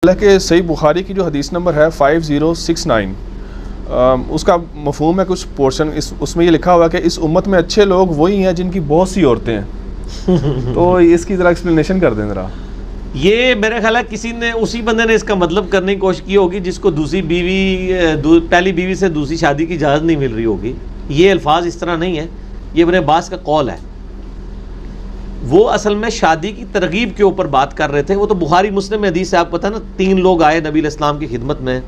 اللہ کہ صحیح بخاری کی جو حدیث نمبر ہے 5069 اس کا مفہوم ہے کچھ پورشن اس میں یہ لکھا ہوا ہے کہ اس امت میں اچھے لوگ وہی ہیں جن کی بہت سی عورتیں ہیں تو اس کی ذرا ایکسپلینیشن کر دیں ذرا. یہ میرا خیال ہے کسی نے اسی بندے نے اس کا مطلب کرنے کی کوشش کی ہوگی جس کو دوسری بیوی پہلی بیوی سے دوسری شادی کی اجازت نہیں مل رہی ہوگی. یہ الفاظ اس طرح نہیں ہے, یہ ابن عباس کا قول ہے. وہ اصل میں شادی کی ترغیب کے اوپر بات کر رہے تھے. وہ تو بخاری مسلم میں حدیث ہے, آپ پتہ نا 3 لوگ آئے نبی علیہ السلام کی خدمت میں,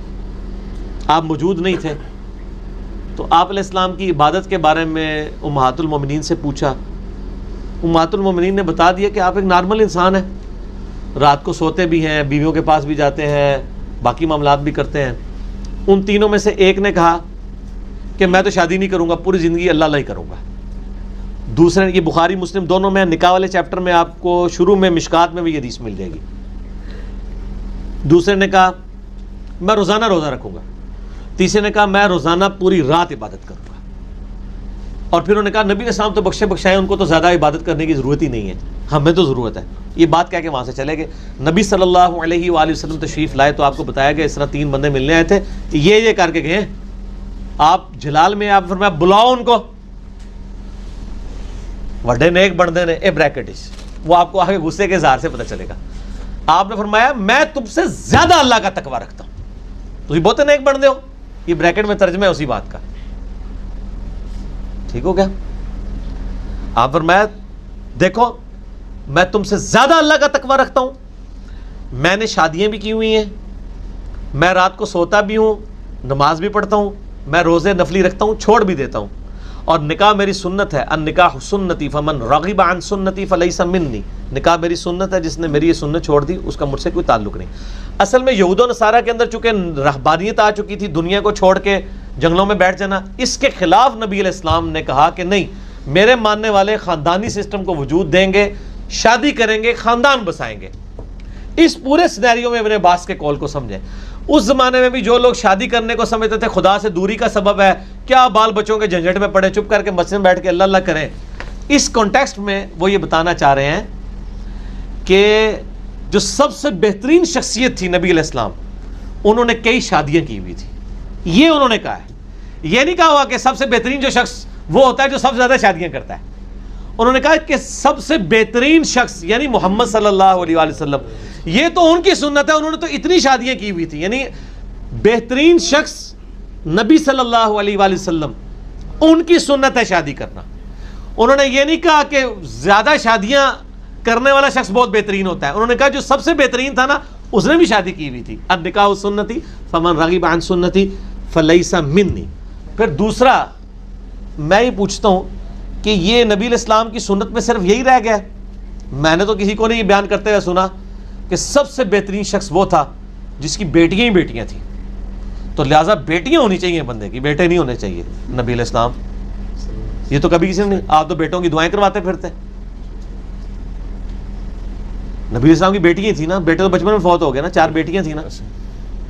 آپ موجود نہیں تھے, تو آپ علیہ السلام کی عبادت کے بارے میں امہات المومنین سے پوچھا. امہات المومنین نے بتا دیا کہ آپ ایک نارمل انسان ہیں, رات کو سوتے بھی ہیں, بیویوں کے پاس بھی جاتے ہیں, باقی معاملات بھی کرتے ہیں. ان تینوں میں سے ایک نے کہا کہ میں تو شادی نہیں کروں گا, پوری زندگی اللہ اللہ ہی کروں گا. دوسرے نے, یہ بخاری مسلم دونوں میں, نکاح والے چیپٹر میں آپ کو شروع میں مشکات میں بھی یہ حدیث مل جائے گی. دوسرے نے کہا میں روزانہ روزہ رکھوں گا. تیسرے نے کہا میں روزانہ پوری رات عبادت کروں گا. اور پھر انہوں نے کہا نبی علیہ السلام تو بخشے بخشائے, ان کو تو زیادہ عبادت کرنے کی ضرورت ہی نہیں ہے, ہمیں تو ضرورت ہے. یہ بات کہہ کے وہاں سے چلے گئے. نبی صلی اللہ علیہ وآلہ وسلم تشریف لائے تو آپ کو بتایا گیا اس طرح 3 بندے ملنے آئے تھے, یہ کر کے گئے. آپ جلال میں آپ فرمایا بلاؤ ان کو, وڈے نیک بندے نے اے بریکٹش, وہ آپ کو آگے غصے کے اظہار سے پتہ چلے گا. آپ نے فرمایا میں تم سے زیادہ اللہ کا تقوی رکھتا ہوں, تو یہ بہت نیک بندے ہو. یہ بریکٹ میں ترجمہ ہے اسی بات کا, ٹھیک ہو گیا. آپ فرمایا دیکھو میں تم سے زیادہ اللہ کا تقوی رکھتا ہوں, میں نے شادیاں بھی کی ہوئی ہیں, میں رات کو سوتا بھی ہوں, نماز بھی پڑھتا ہوں, میں روزے نفلی رکھتا ہوں, چھوڑ بھی دیتا ہوں, اور نکاح میری سنت ہے. النکاح سنتی فمن رغب عن سنتی فلیس منی. نکاح میری سنت ہے, جس نے میری یہ سنت چھوڑ دی اس کا مجھ سے کوئی تعلق نہیں. اصل میں یہود و نصارہ کے اندر چونکہ رہبانیت آ چکی تھی, دنیا کو چھوڑ کے جنگلوں میں بیٹھ جانا, اس کے خلاف نبی علیہ السلام نے کہا کہ نہیں, میرے ماننے والے خاندانی سسٹم کو وجود دیں گے, شادی کریں گے, خاندان بسائیں گے. اس پورے سینیریو میں ابن عباس کے قول کو سمجھیں. اس زمانے میں بھی جو لوگ شادی کرنے کو سمجھتے تھے خدا سے دوری کا سبب ہے, کیا بال بچوں کے جھنجھٹ میں پڑے, چپ کر کے مسجد میں بیٹھ کے اللہ اللہ کریں. اس کانٹیکسٹ میں وہ یہ بتانا چاہ رہے ہیں کہ جو سب سے بہترین شخصیت تھی نبی علیہ السلام, انہوں نے کئی شادیاں کی ہوئی تھی. یہ انہوں نے کہا ہے, یہ نہیں کہا ہوا کہ سب سے بہترین جو شخص وہ ہوتا ہے جو سب سے زیادہ شادیاں کرتا ہے. انہوں نے کہا کہ سب سے بہترین شخص یعنی محمد صلی اللہ علیہ وآلہ وسلم, یہ تو ان کی سنت ہے, انہوں نے تو اتنی شادیاں کی ہوئی تھی. یعنی بہترین شخص نبی صلی اللہ علیہ وآلہ وسلم, ان کی سنت ہے شادی کرنا. انہوں نے یہ نہیں کہا کہ زیادہ شادیاں کرنے والا شخص بہت بہترین ہوتا ہے. انہوں نے کہا جو سب سے بہترین تھا نا اس نے بھی شادی کی ہوئی تھی. النکاح سنتی فمن رغب عن سنتی فلیس منی. پھر دوسرا میں یہ پوچھتا ہوں کہ یہ نبی علیہ السلام کی سنت میں صرف یہی رہ گیا؟ میں نے تو کسی کو نہیں یہ بیان کرتے ہوئے سنا کہ سب سے بہترین شخص وہ تھا جس کی بیٹیاں ہی بیٹیاں تھیں. تو لہٰذا بیٹیاں ہونی چاہیے بندے کی, بیٹے نہیں ہونے چاہیے. نبی علیہ السلام یہ تو کبھی کسی نے نہیں, آپ تو بیٹوں کی دعائیں کرواتے پھرتے. نبی علیہ السلام کی بیٹیاں تھیں نا, بیٹے تو بچپن میں فوت ہو گئے نا, 4 بیٹیاں تھیں نا,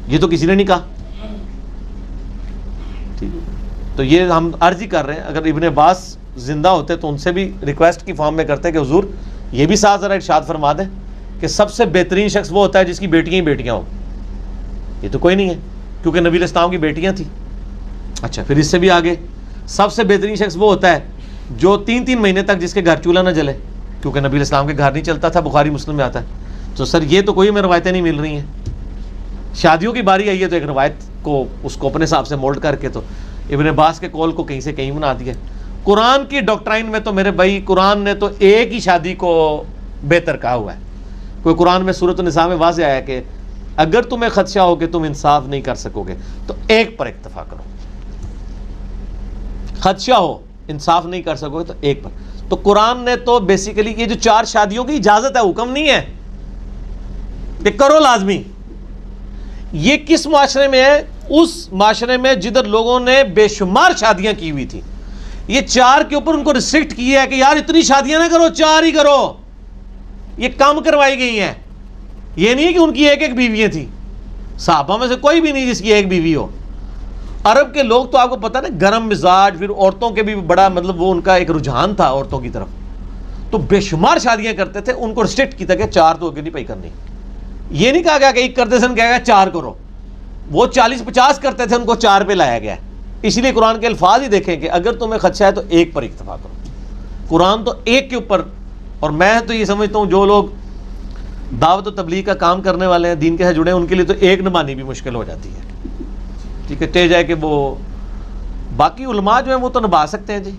یہ تو کسی نے نہیں کہا. ٹھیک ہے, تو یہ ہم عرض ہی کر رہے ہیں, اگر ابن عباس زندہ ہوتے تو ان سے بھی ریکویسٹ کی فارم میں کرتے کہ حضور یہ بھی ساتھ ذرا ارشاد فرما دیں کہ سب سے بہترین شخص وہ ہوتا ہے جس کی بیٹیاں ہی بیٹیاں ہوں. یہ تو کوئی نہیں ہے کیونکہ نبی علیہ السلام کی بیٹیاں تھیں. اچھا پھر اس سے بھی آگے, سب سے بہترین شخص وہ ہوتا ہے جو 3 مہینے تک جس کے گھر چولہا نہ جلے, کیونکہ نبی علیہ السلام کے گھر نہیں چلتا تھا, بخاری مسلم میں آتا ہے. تو سر یہ تو کوئی ہمیں روایتیں نہیں مل رہی ہیں. شادیوں کی باری آئی ہے تو ایک روایت کو اس کو اپنے حساب سے مولڈ کر کے تو ابن عباس کے قول کو کہیں سے کہیں بنا دیا. قرآن کی ڈاکٹرائن میں تو میرے بھائی قرآن نے تو ایک ہی شادی کو بہتر کہا ہوا ہے. کوئی قرآن میں سورۃ النساء میں واضح آیا کہ اگر تمہیں خدشہ ہو کہ تم انصاف نہیں کر سکو گے تو ایک پر اکتفا کرو. خدشہ ہو انصاف نہیں کر سکو گے تو ایک پر. تو قرآن نے تو بیسیکلی یہ جو 4 شادیوں کی اجازت ہے, حکم نہیں ہے کہ کرو لازمی. یہ کس معاشرے میں ہے؟ اس معاشرے میں جدھر لوگوں نے بے شمار شادیاں کی ہوئی تھی. یہ 4 کے اوپر ان کو ریسٹرکٹ کیا ہے کہ یار اتنی شادیاں نہ کرو, 4 ہی کرو. یہ کم کروائی گئی ہیں. یہ نہیں ہے کہ ان کی ایک بیویاں تھیں. صحابہ میں سے کوئی بھی نہیں جس کی ایک بیوی ہو. عرب کے لوگ تو آپ کو پتہ نا گرم مزاج, پھر عورتوں کے بھی بڑا مطلب وہ ان کا ایک رجحان تھا عورتوں کی طرف, تو بے شمار شادیاں کرتے تھے. ان کو ریسٹرکٹ کیا تھا کہ 4 تو آگے نہیں پائی کرنی. یہ نہیں کہا گیا کہ ایک کرتے تھے کہا گیا 4 کرو. وہ 40-50 کرتے تھے, ان کو 4 پہ لایا گیا ہے. اس لیے قرآن کے الفاظ ہی دیکھیں کہ اگر تمہیں خدشہ ہے تو ایک پر اکتفا کرو. قرآن تو ایک کے اوپر. اور میں تو یہ سمجھتا ہوں جو لوگ دعوت و تبلیغ کا کام کرنے والے ہیں, دین کے ساتھ جڑے ہیں, ان کے لیے تو ایک نبھانی بھی مشکل ہو جاتی ہے. ٹھیک ہے, ٹے جائے کہ وہ باقی علماء جو ہیں وہ تو نبھا سکتے ہیں جی,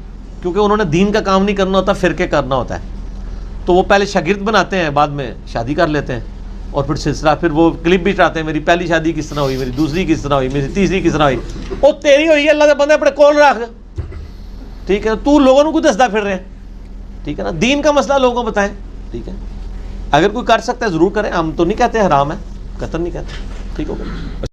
کیونکہ انہوں نے دین کا کام نہیں کرنا ہوتا, فرقے کرنا ہوتا ہے. تو وہ پہلے شاگرد بناتے ہیں, بعد میں شادی کر لیتے ہیں, اور پھر سلسلہ, پھر وہ کلپ بھی چاہتے ہیں میری پہلی شادی کس طرح ہوئی, میری دوسری کس طرح ہوئی, میری تیسری کس طرح ہوئی. وہ تیری ہوئی ہے, اللہ کے بندے اپنے کول رکھ. ٹھیک ہے, تو لوگوں کو دستا پھر رہے ہیں. ٹھیک ہے نا, دین کا مسئلہ لوگوں کو بتائیں. ٹھیک ہے, اگر کوئی کر سکتا ہے ضرور کریں, ہم تو نہیں کہتے حرام ہے, قطعاً نہیں کہتے. ٹھیک ہو گیا.